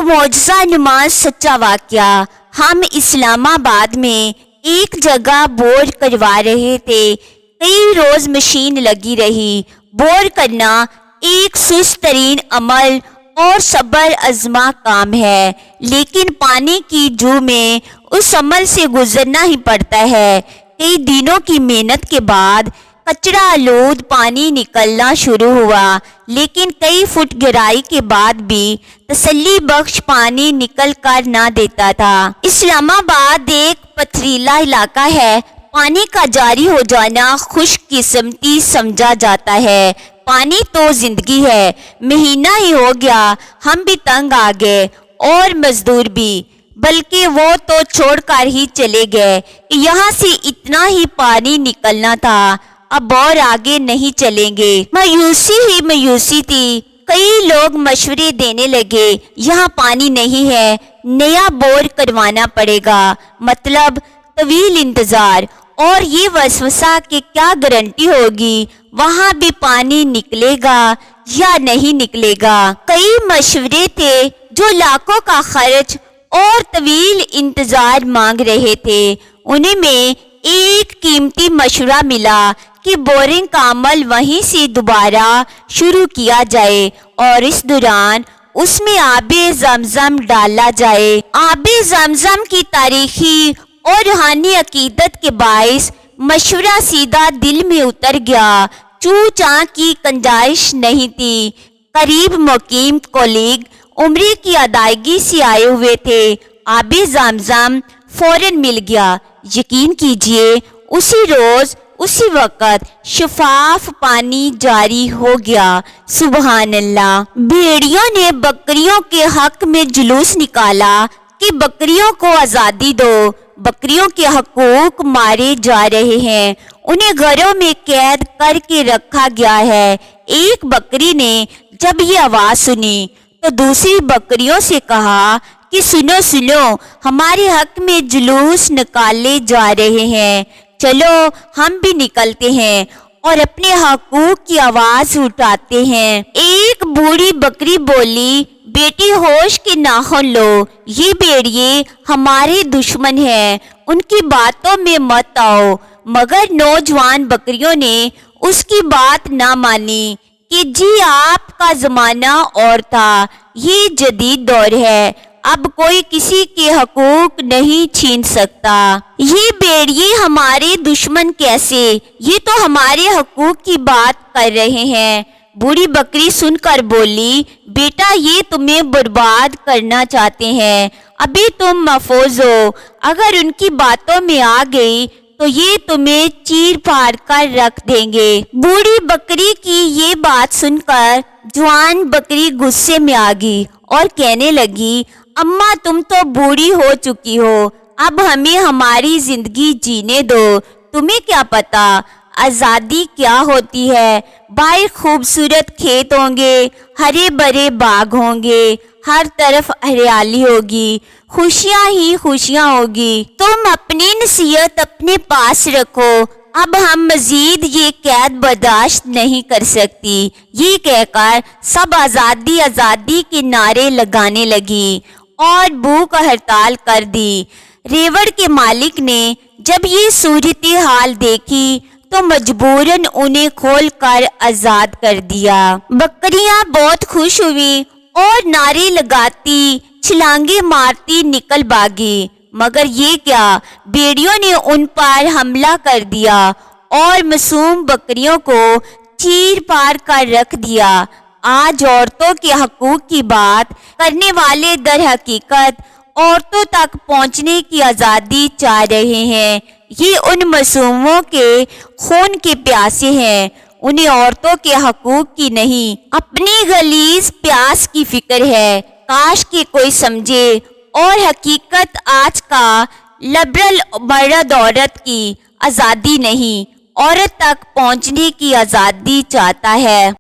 معجزہ نماز سچا واقعہ۔ ہم اسلام آباد میں ایک جگہ بور کروا رہے تھے۔ کئی روز مشین لگی رہی۔ بور کرنا ایک سست ترین عمل اور صبر آزما کام ہے، لیکن پانی کی جو میں اس عمل سے گزرنا ہی پڑتا ہے۔ کئی دنوں کی محنت کے بعد کچرا آلود پانی نکلنا شروع ہوا، لیکن کئی فٹ گہرائی کے بعد بھی تسلی بخش پانی نکل کر نہ دیتا تھا۔ اسلام آباد ایک پتھریلا علاقہ ہے۔ پانی کا جاری ہو جانا خوش قسمتی سمجھا جاتا ہے۔ پانی تو زندگی ہے۔ مہینہ ہی ہو گیا ہم بھی تنگ آ گئے اور مزدور بھی، بلکہ وہ تو چھوڑ کر ہی چلے گئے کہ یہاں سے اتنا ہی پانی نکلنا تھا، اب اور آگے نہیں چلیں گے۔ مایوسی ہی مایوسی تھی۔ کئی لوگ مشورے دینے لگے، یہاں پانی نہیں ہے، نیا بور کروانا پڑے گا، مطلب طویل انتظار۔ اور یہ وسوسہ کہ کیا گارنٹی ہوگی وہاں بھی پانی نکلے گا یا نہیں نکلے گا۔ کئی مشورے تھے جو لاکھوں کا خرچ اور طویل انتظار مانگ رہے تھے۔ انہیں میں ایک قیمتی مشورہ ملا کہ بورنگ کا عمل وہیں سے دوبارہ شروع کیا جائے اور اس دوران اس میں آب زمزم ڈالا جائے۔ آب زمزم کی تاریخی اور روحانی عقیدت کے باعث مشورہ سیدھا دل میں اتر گیا۔ چوں چاں کی گنجائش نہیں تھی۔ قریب مقیم کولیگ عمرے کی ادائیگی سے آئے ہوئے تھے۔ آب زمزم فوراً مل گیا۔ یقین کیجئے اسی روز اسی وقت شفاف پانی جاری ہو گیا۔ سبحان اللہ۔ بھیڑیوں نے بکریوں کے حق میں جلوس نکالا کہ بکریوں کو آزادی دو، بکریوں کے حقوق مارے جا رہے ہیں، انہیں گھروں میں قید کر کے رکھا گیا ہے۔ ایک بکری نے جب یہ آواز سنی تو دوسری بکریوں سے کہا کہ سنو سنو، ہمارے حق میں جلوس نکالے جا رہے ہیں، چلو ہم بھی نکلتے ہیں اور اپنے حقوق کی آواز اٹھاتے ہیں۔ ایک بوڑھی بکری بولی، بیٹی ہوش کے ناخن لو، یہ بھیڑیے ہمارے دشمن ہیں، ان کی باتوں میں مت آؤ۔ مگر نوجوان بکریوں نے اس کی بات نہ مانی کہ جی آپ کا زمانہ اور تھا، یہ جدید دور ہے، اب کوئی کسی کے حقوق نہیں چھین سکتا۔ یہ بھیڑیے ہمارے دشمن کیسے؟ یہ تو ہمارے حقوق کی بات کر رہے ہیں۔ بوڑھی بکری سن کر بولی، بیٹا یہ تمہیں برباد کرنا چاہتے ہیں، ابھی تم محفوظ ہو، اگر ان کی باتوں میں آ گئی تو یہ تمہیں چیر پھاڑ کر رکھ دیں گے۔ بوڑھی بکری کی یہ بات سن کر جوان بکری غصے میں آ گئی اور کہنے لگی، اماں تم تو بوڑھی ہو چکی ہو، اب ہمیں ہماری زندگی جینے دو، تمہیں کیا پتا آزادی کیا ہوتی ہے۔ باہر خوبصورت کھیت ہوں گے، ہرے بھرے باغ ہوں گے، ہر طرف ہریالی ہوگی، خوشیاں ہی خوشیاں ہوگی، تم اپنی نصیحت اپنے پاس رکھو، اب ہم مزید یہ قید برداشت نہیں کر سکتی۔ یہ کہہ کر سب آزادی آزادی کے نعرے لگانے لگی اور بھوک ہڑتال کر دی۔ ریوڑ کے مالک نے جب یہ صورتحال دیکھی تو مجبوراً انہیں کھول کر آزاد کر دیا۔ بکریاں بہت خوش ہوئی اور نعرے لگاتی چھلانگیں مارتی نکل بھاگی، مگر یہ کیا، بھیڑیوں نے ان پر حملہ کر دیا اور معصوم بکریوں کو چیر پھاڑ کر رکھ دیا۔ آج عورتوں کے حقوق کی بات کرنے والے در حقیقت عورتوں تک پہنچنے کی آزادی چاہ رہے ہیں۔ یہ ان معصوموں کے خون کے پیاسے ہیں، انہیں عورتوں کے حقوق کی نہیں، اپنی غلیظ پیاس کی فکر ہے۔ کاش کہ کوئی سمجھے اور حقیقت آج کا لبرل مرد عورت کی آزادی نہیں، عورت تک پہنچنے کی آزادی چاہتا ہے۔